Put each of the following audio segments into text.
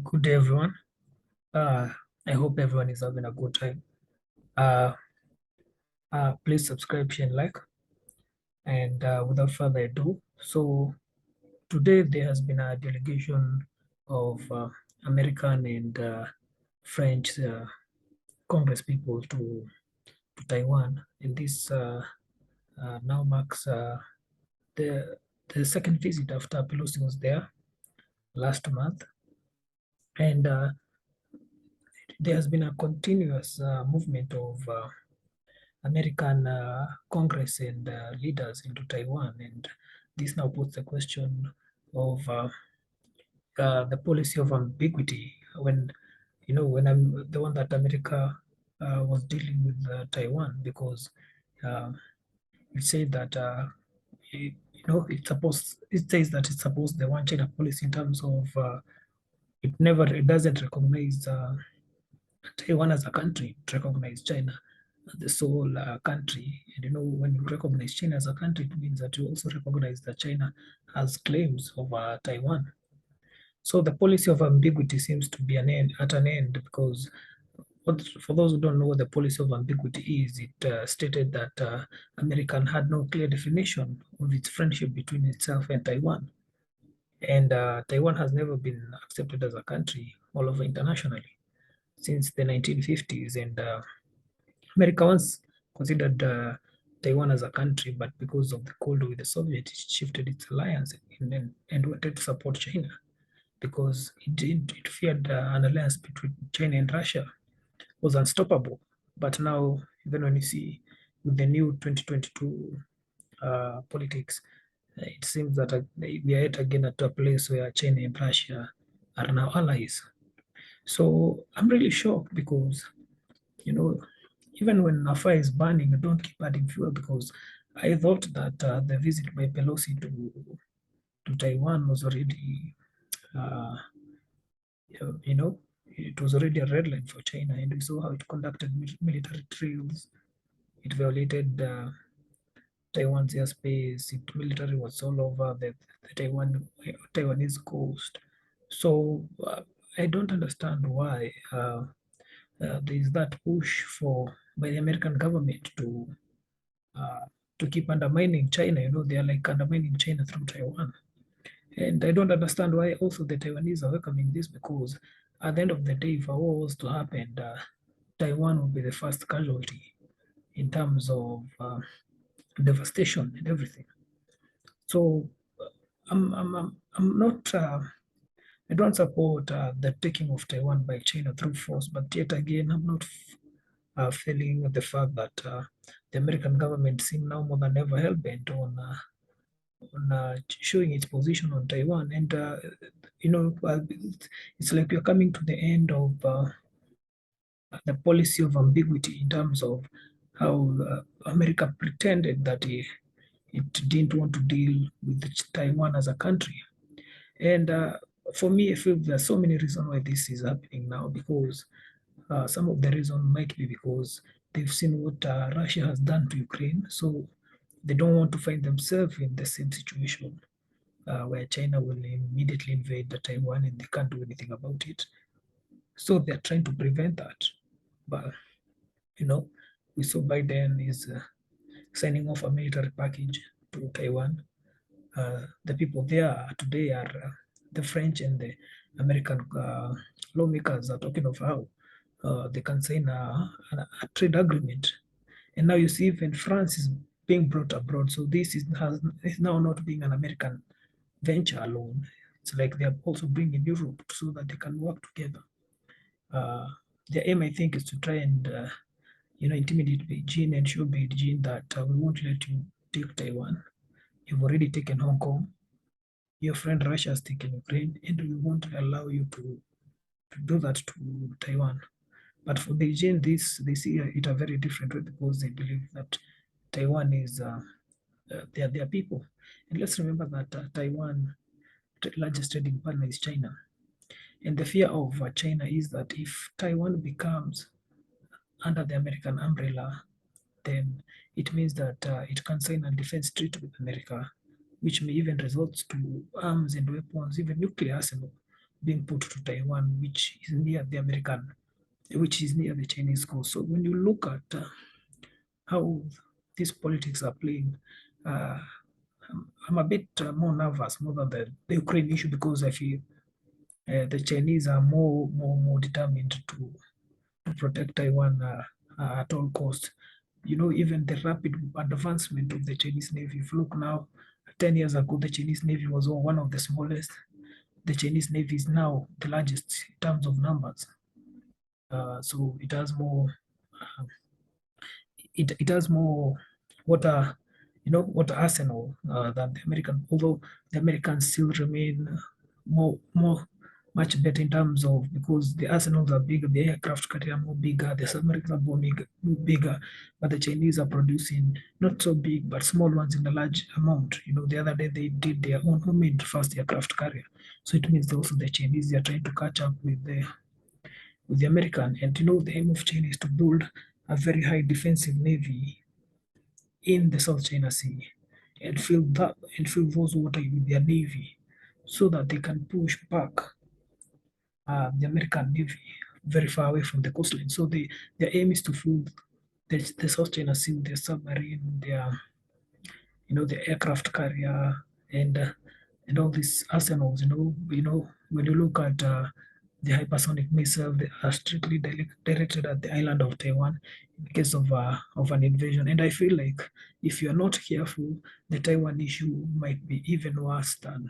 Good day, everyone. Uh, I hope everyone is having a good time. Uh, Please subscribe, share, and like. And without further ado, so today there has been a delegation of American and French Congress people to Taiwan, and this now marks the the second visit after Pelosi was there last month, and there has been a continuous movement of American Congress and leaders into Taiwan, and this now puts the question of the policy of ambiguity. When I'm the one that America was dealing with Taiwan, because uh, it said that it says that it's supposed the one China policy in terms of it doesn't recognize Taiwan as a country, it recognizes China as the sole country. And when you recognize China as a country, it means that you also recognize that China has claims over Taiwan. So the policy of ambiguity seems to be at an end, because for those who don't know what the policy of ambiguity is, it stated that America had no clear definition of its friendship between itself and Taiwan. And Taiwan has never been accepted as a country all over internationally since the 1950s. And America once considered Taiwan as a country, but because of the Cold War with the Soviets, it shifted its alliance and wanted to support China, because it feared an alliance between China and Russia was unstoppable. But now, even when you see with the new 2022 politics, it seems that we are yet again at a place where China and Russia are now allies. So I'm really shocked, because you know, even when a fire is burning, you don't keep adding fuel, because I thought that the visit by Pelosi to Taiwan was already, uh, it was already a red line for China, and we saw how it conducted military drills. It violated Taiwan's airspace. Military was all over the Taiwanese coast. So I don't understand why there is that push by the American government uh, to keep undermining China. They are like undermining China through Taiwan. And I don't understand why also the Taiwanese are welcoming this, because at the end of the day, if a war was to happen, Taiwan would be the first casualty in terms of devastation and everything. So I'm not, I don't support the taking of Taiwan by China through force, but yet again, I'm not feeling the fact that the American government seem now more than ever hell-bent on showing its position on Taiwan. And it's like we're coming to the end of the policy of ambiguity, in terms of how America pretended that it didn't want to deal with Taiwan as a country. And for me, I feel there are so many reasons why this is happening now, because some of the reason might be because they've seen what Russia has done to Ukraine, so they don't want to find themselves in the same situation where China will immediately invade the Taiwan and they can't do anything about it. So they're trying to prevent that. But you know, we saw Biden is signing off a military package to Taiwan. The people there today are the French and the American lawmakers are talking of how they can sign a trade agreement. And now you see even France is being brought abroad. So this is now not being an American venture alone. It's like they are also bringing Europe so that they can work together. Uh, their aim, I think, is to try and intimidate Beijing and show Beijing that we won't let you take Taiwan. You've already taken Hong Kong. Your friend Russia has taken Ukraine, and we won't allow you to do that to Taiwan. But for Beijing, they see it a very different way, because they believe that Taiwan is their people. And let's remember that Taiwan largest trading partner is China. And the fear of China is that if Taiwan becomes under the American umbrella, then it means that it can sign a defense treaty with America, which may even result to arms and weapons, even nuclear arsenal being put to Taiwan, which is near the Chinese coast. So when you look at how these politics are playing, uh, I'm a bit more nervous more than the Ukraine issue, because I feel the Chinese are more determined to protect Taiwan at all costs. Even the rapid advancement of the Chinese Navy. If you look now, 10 years ago, the Chinese Navy was one of the smallest. The Chinese Navy is now the largest in terms of numbers. So it has more. Uh, it has more water, water arsenal than the American. Although the Americans still remain more much better in terms of, because the arsenals are bigger, the aircraft carrier are more bigger, the submarines are bigger, but the Chinese are producing not so big but small ones in a large amount. The other day they did their own homemade first aircraft carrier, so it means also the Chinese, they are trying to catch up with the American. And the aim of China is to build a very high defensive navy in the South China Sea, and fill those water with their navy, so that they can push back the American Navy very far away from the coastline. So their aim is to fill the South China Sea with their submarine, the aircraft carrier, and uh, and all these arsenals. When you look at the hypersonic missile, they are strictly directed at the island of Taiwan in case of an invasion. And I feel like if you are not careful, the Taiwan issue might be even worse than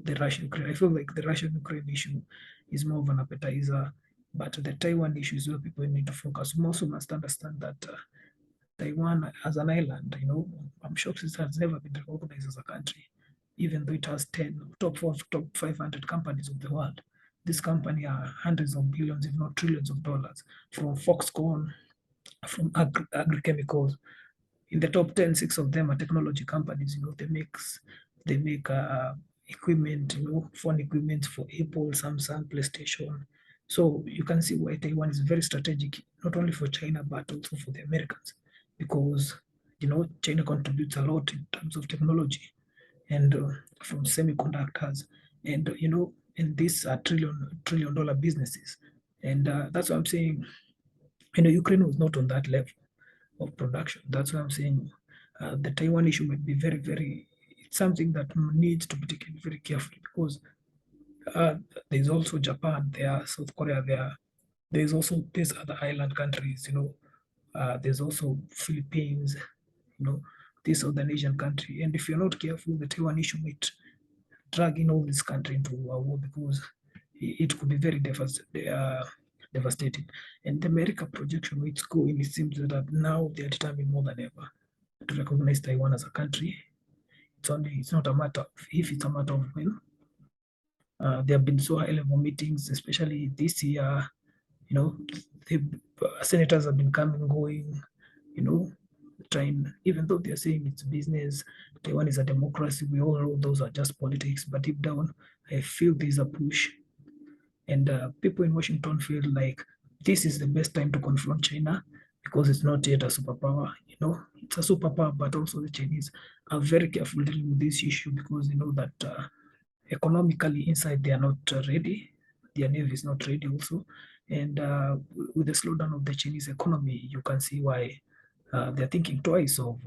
the Russian Ukraine. I feel like the Russian Ukraine issue is more of an appetizer, but the Taiwan issue is where people need to focus. We also must understand that Taiwan as an island, I'm shocked it has never been recognized as a country, even though it has 10 top 500 companies of the world. This company are hundreds of billions, if not trillions of dollars, from Foxconn, from agrichemicals. In the top 10, six of them are technology companies. They make equipment, phone equipment for Apple, Samsung, PlayStation. So you can see why Taiwan is very strategic, not only for China but also for the Americans, because China contributes a lot in terms of technology, and from semiconductors, and and these are trillion dollar businesses, and that's what I'm saying. Ukraine was not on that level of production. That's why I'm saying the Taiwan issue might be very, very, it's something that needs to be taken very carefully, because uh, there's also Japan there, South Korea there. There's also these other island countries, there's also Philippines, this other Asian country. And if you're not careful, the Taiwan issue might drag in all this country into a war, because it could be very devastating. And the America projection where it's going, it seems that now they are determined more than ever to recognize Taiwan as a country. It's not a matter of if, it's a matter of when. There have been so high level meetings, especially this year. You know, the senators have been coming, going, you know, trying, even though they're saying it's business, Taiwan is a democracy, we all know those are just politics, but deep down, I feel there's a push. And people in Washington feel like this is the best time to confront China, because it's not yet a superpower. It's a superpower, but also the Chinese are very careful dealing with this issue, because they know that economically inside they are not ready. Their navy is not ready also. And with the slowdown of the Chinese economy, you can see why they're thinking twice of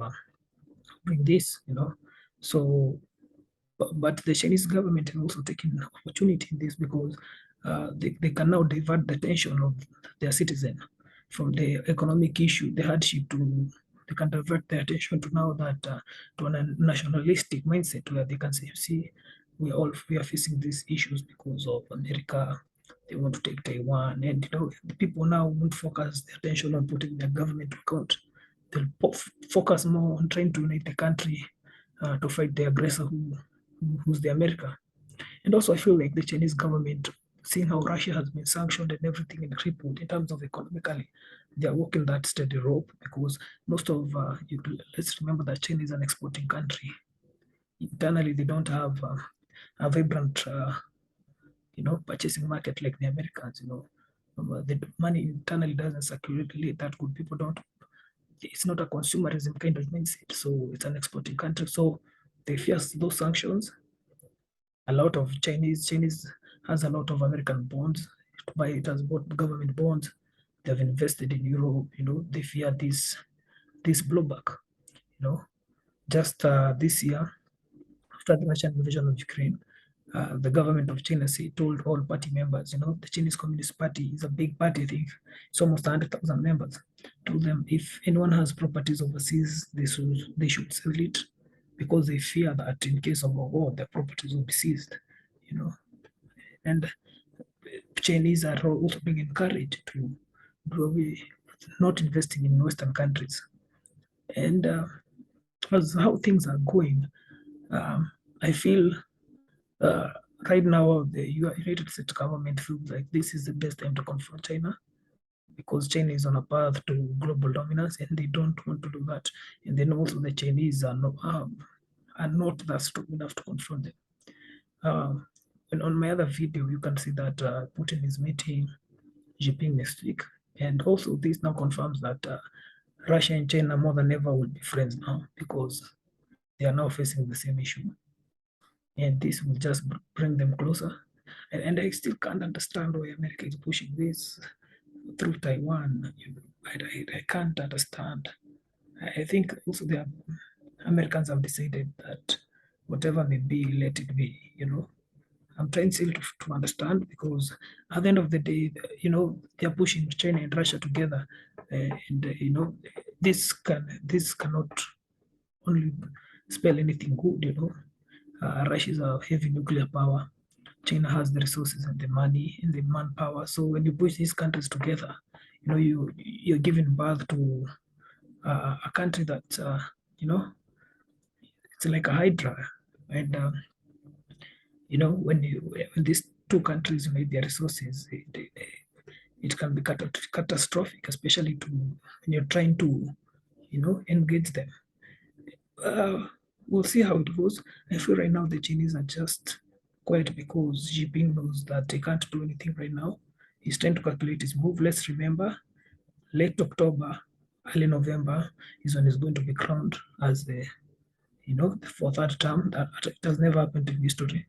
doing this. So but the Chinese government is also taking an opportunity in this, because they can now divert the attention of their citizen from the economic issue, the hardship, to they can divert their attention to now that to a nationalistic mindset, where they can say, see, we are facing these issues because of America. They want to take Taiwan, and the people now won't focus their attention on putting their government to account. They'll focus more on trying to unite the country to fight the aggressor who's the America. And also, I feel like the Chinese government, seeing how Russia has been sanctioned and everything and crippled in terms of economically, they are walking that steady rope, because most of let's remember that China is an exporting country. Internally, they don't have a vibrant, purchasing market like the Americans. The money internally doesn't circulate that good. People don't. It's not a consumerism kind of mindset. So it's an exporting country. So they fear those sanctions. A lot of Chinese has a lot of American bonds. It has bought government bonds. They have invested in Europe. They fear this blowback. Just this year, after the Russian invasion of Ukraine, the government of China told all party members, the Chinese Communist Party is a big party. I think it's almost 100,000 members. Told them if anyone has properties overseas, they should sell it, because they fear that in case of a war, their properties will be seized. And Chinese are also being encouraged to do away, not investing in Western countries. And as how things are going, I feel uh, right now the United States government feels like this is the best time to confront China, because China is on a path to global dominance and they don't want to do that. And then also the Chinese are not that strong enough to confront them. And on my other video, you can see that Putin is meeting Xi Jinping next week. And also this now confirms that Russia and China more than ever will be friends now, because they are now facing the same issue. And this will just bring them closer. And I still can't understand why America is pushing this through Taiwan. I can't understand. I think also the Americans have decided that whatever may be, let it be. I'm trying still to understand, because at the end of the day, they're pushing China and Russia together, and this cannot only spell anything good. Russia is a heavy nuclear power. China has the resources and the money and the manpower. So when you push these countries together, you're giving birth to a country that it's like a hydra. And when these two countries unite their resources, it can be catastrophic, especially when you're trying to engage them. We'll see how it goes. I feel right now the Chinese are just quiet because Xi Jinping knows that they can't do anything right now. He's trying to calculate his move. Let's remember, late October, early November is when he's going to be crowned as for third term. That it has never happened in history.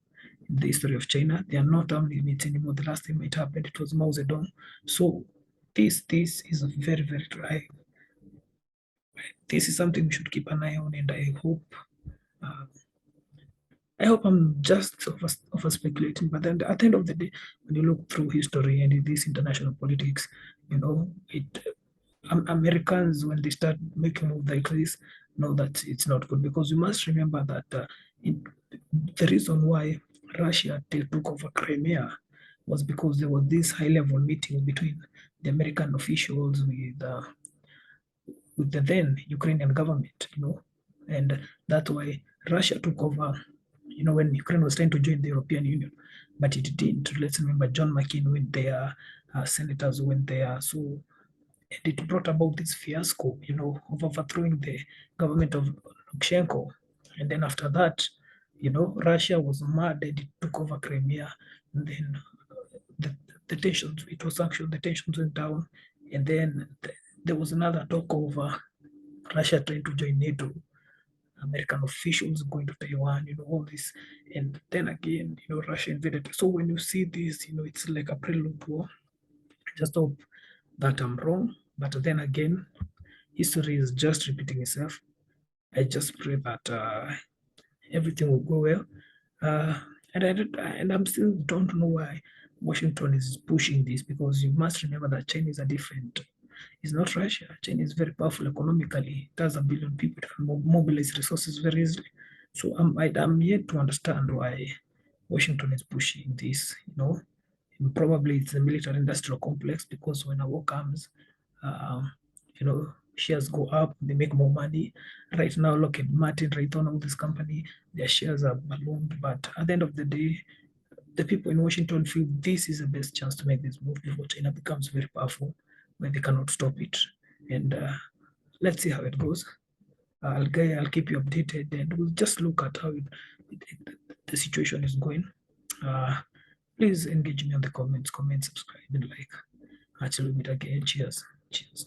In the history of China, there are no term limits anymore. The last time it happened, it was Mao Zedong. So this is very, very dry. This is something we should keep an eye on, and I hope I'm just over speculating, but then at the end of the day, when you look through history and this international politics, Americans, when they start making moves like this, know that it's not good, because you must remember that the reason why Russia took over Crimea was because there was this high-level meeting between the American officials with the then Ukrainian government, and that's why Russia took over, when Ukraine was trying to join the European Union, but it didn't. Let's remember John McCain went there, senators went there, so and it brought about this fiasco, of overthrowing the government of Lukashenko, and then after that, Russia was mad and it took over Crimea, and then the tensions, it was sanctioned, the tensions went down, and then there was another talk of Russia trying to join NATO, American officials going to Taiwan, all this. And then again, Russia invaded. So when you see this, it's like a prelude war. I just hope that I'm wrong. But then again, history is just repeating itself. I just pray that everything will go well. And I'm still don't know why Washington is pushing this, because you must remember that Chinese are different. It's not Russia. China is very powerful economically. It has 1 billion people. It can mobilize resources very easily. So I'm yet to understand why Washington is pushing this. And probably it's a military industrial complex, because when a war comes, um, shares go up, they make more money. Right now, Lockheed Martin, Raytheon, all this company, their shares are ballooned. But at the end of the day, the people in Washington feel this is the best chance to make this move before China becomes very powerful, where they cannot stop it. And let's see how it goes. I'll keep you updated, and we'll just look at how the situation is going. Please engage me on the comments, comment, subscribe, and like. Until we meet again. Cheers. Cheers.